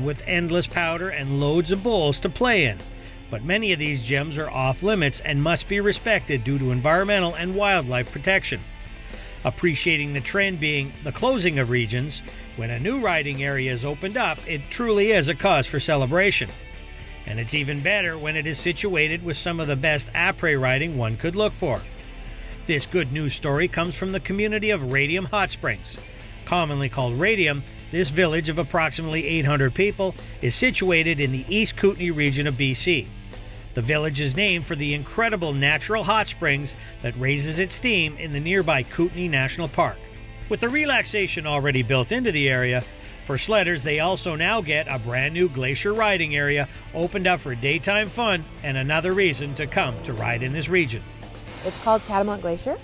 with endless powder and loads of bowls to play in. But many of these gems are off limits and must be respected due to environmental and wildlife protection. Appreciating the trend being the closing of regions, when a new riding area is opened up, it truly is a cause for celebration. And it's even better when it is situated with some of the best après riding one could look for. This good news story comes from the community of Radium Hot Springs. Commonly called Radium, this village of approximately 800 people is situated in the East Kootenay region of BC. The village is named for the incredible natural hot springs that raises its steam in the nearby Kootenay National Park. With the relaxation already built into the area, for sledders they also now get a brand new glacier riding area opened up for daytime fun and another reason to come to ride in this region. It's called Catamount Glacier,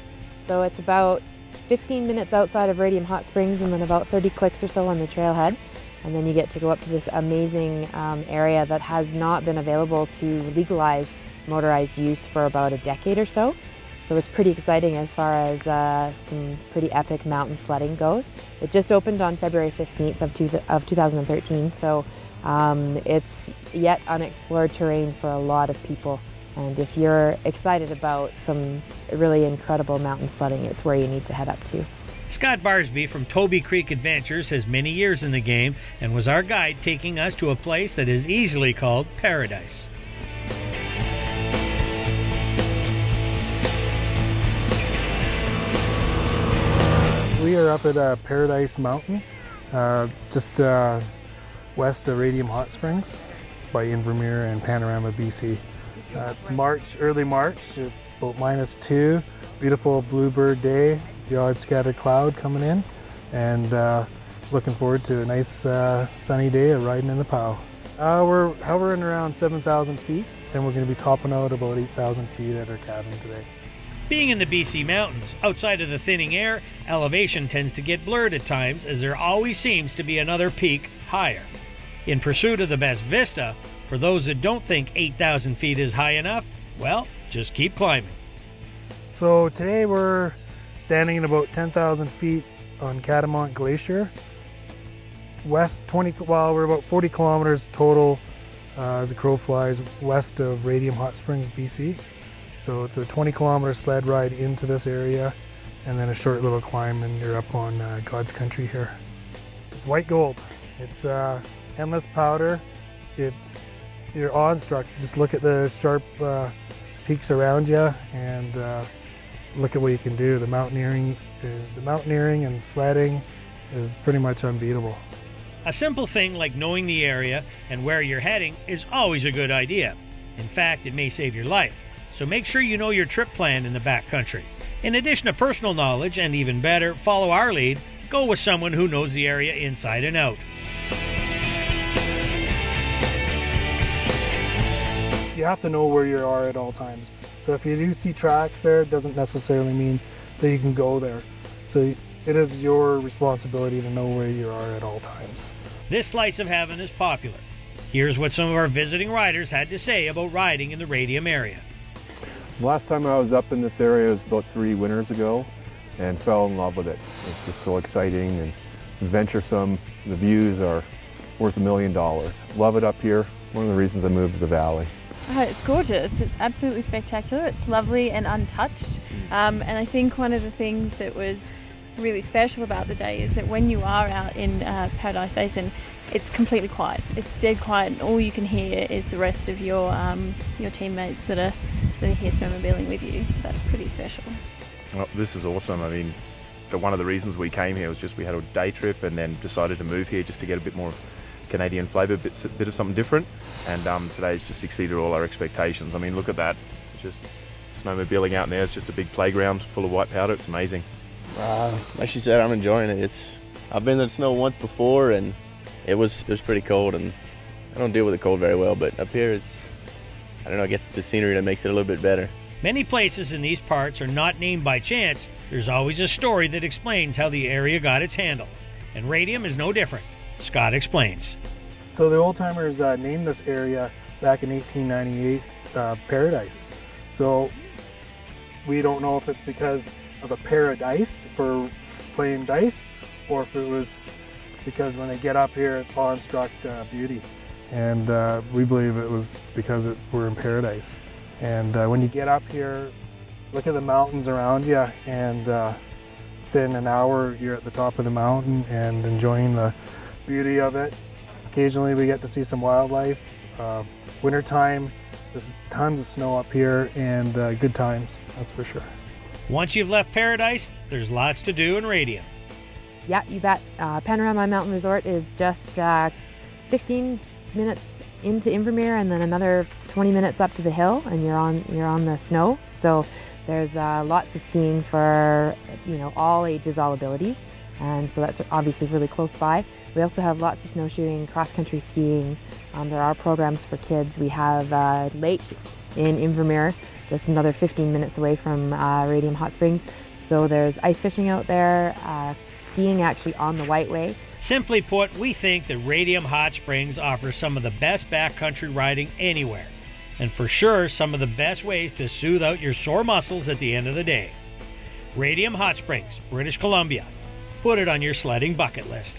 so it's about 15 minutes outside of Radium Hot Springs and then about 30 clicks or so on the trailhead. And then you get to go up to this amazing area that has not been available to legalized motorized use for about a decade or so. So it's pretty exciting as far as some pretty epic mountain sledding goes. It just opened on February 15th of 2013, so it's yet unexplored terrain for a lot of people. And if you're excited about some really incredible mountain sledding, it's where you need to head up to. Scott Barsby from Toby Creek Adventures has many years in the game and was our guide taking us to a place that is easily called paradise. We are up at Paradise Mountain, just west of Radium Hot Springs by Invermere and Panorama, BC. It's March, early March. It's about -2. Beautiful bluebird day. The odd scattered cloud coming in, and looking forward to a nice sunny day of riding in the POW. We're hovering around 7,000 feet, and we're going to be topping out about 8,000 feet at our cabin today. Being in the BC mountains, outside of the thinning air, elevation tends to get blurred at times as there always seems to be another peak higher. In pursuit of the best vista, for those that don't think 8,000 feet is high enough, well, just keep climbing. So today we're standing at about 10,000 feet on Catamount Glacier. We're about 40 kilometers total as the crow flies west of Radium Hot Springs, BC. So it's a 20-kilometer sled ride into this area and then a short little climb and you're up on God's country here. It's white gold. It's endless powder. You're awe-struck. Just look at the sharp peaks around you and look at what you can do. The mountaineering and sledding is pretty much unbeatable. A simple thing like knowing the area and where you're heading is always a good idea. In fact, it may save your life. So make sure you know your trip plan in the backcountry. In addition to personal knowledge, and even better, follow our lead, go with someone who knows the area inside and out. You have to know where you are at all times. So if you do see tracks there, it doesn't necessarily mean that you can go there. So it is your responsibility to know where you are at all times. This slice of heaven is popular. Here's what some of our visiting riders had to say about riding in the Radium area. Last time I was up in this area was about 3 winters ago and fell in love with it. It's just so exciting and adventuresome. The views are worth $1 million. Love it up here. One of the reasons I moved to the valley. It's gorgeous. It's absolutely spectacular. It's lovely and untouched. And I think one of the things that was really special about the day is that when you are out in Paradise Basin, it's completely quiet. It's dead quiet, and all you can hear is the rest of your teammates that are here snowmobiling with you. So that's pretty special. Well, this is awesome. I mean, one of the reasons we came here was just we had a day trip and then decided to move here just to get a bit more Canadian flavour, bit of something different. And today's just exceeded all our expectations. I mean, look at that. Just snowmobiling out there. It's just a big playground full of white powder. It's amazing. Like she said, I'm enjoying it. I've been in the snow once before, and it was pretty cold, and I don't deal with the cold very well. But up here, I don't know. I guess it's the scenery that makes it a little bit better. Many places in these parts are not named by chance. There's always a story that explains how the area got its handle, and Radium is no different. Scott explains. So the old-timers named this area back in 1898 Paradise. So we don't know if it's because of a paradise for playing dice, or if it was because when they get up here, it's awe-struck beauty. And we believe it was because we're in paradise. And when you get up here, look at the mountains around you, and within an hour you're at the top of the mountain and enjoying the beauty of it. Occasionally we get to see some wildlife. Wintertime, there's tons of snow up here, and good times, that's for sure. Once you've left paradise, there's lots to do in Radium. Yeah, you bet. Panorama Mountain Resort is just 15 minutes into Invermere, and then another 20 minutes up to the hill, and you're on the snow. So there's lots of skiing for all ages, all abilities, and so that's obviously really close by. We also have lots of snowshoeing, cross-country skiing. There are programs for kids. We have a lake in Invermere, just another 15 minutes away from Radium Hot Springs. So there's ice fishing out there, skiing actually on the Whiteway. Simply put, we think that Radium Hot Springs offers some of the best backcountry riding anywhere, and for sure some of the best ways to soothe out your sore muscles at the end of the day. Radium Hot Springs, British Columbia. Put it on your sledding bucket list.